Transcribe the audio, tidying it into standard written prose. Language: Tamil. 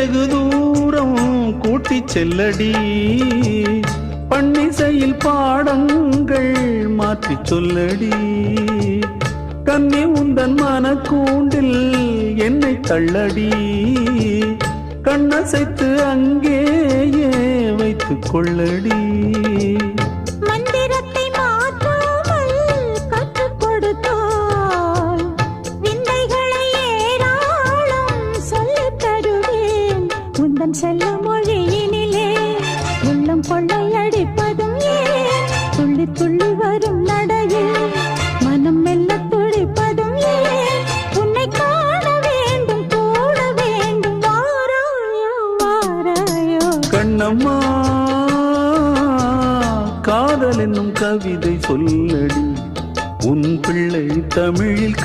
வெகு தூரம் கூட்டி செல்லடி, பன்னிசையில் பாடங்கள் மாற்றி சொல்லடி. கண்ணி உந்தன் மனக்கூண்டில் என்னை தள்ளடி, கண்ணசைத்து அங்கேயே வைத்துக் கொள்ளடி. மந்திரத்தை மாற்றாமல் கற்றுக் கொடுத்தால் விந்தைகளை ஏராளம் சொல்லித் தருவேன். உந்தன் செல்ல மொழியினிலே உள்ளம் கொள்ளையடிப்பதும் ஏன், துள்ளி துள்ளி வரும் நடையில் மனம் மெல்ல துடிப்பதும் ஏன். உன்னை காண வேண்டும் கூட வேண்டும், வாராயோ வாராயோ. கண்ணம்மா காதல் என்னும் கவிதை சொல்லடி, உன் பிள்ளை தமிழில்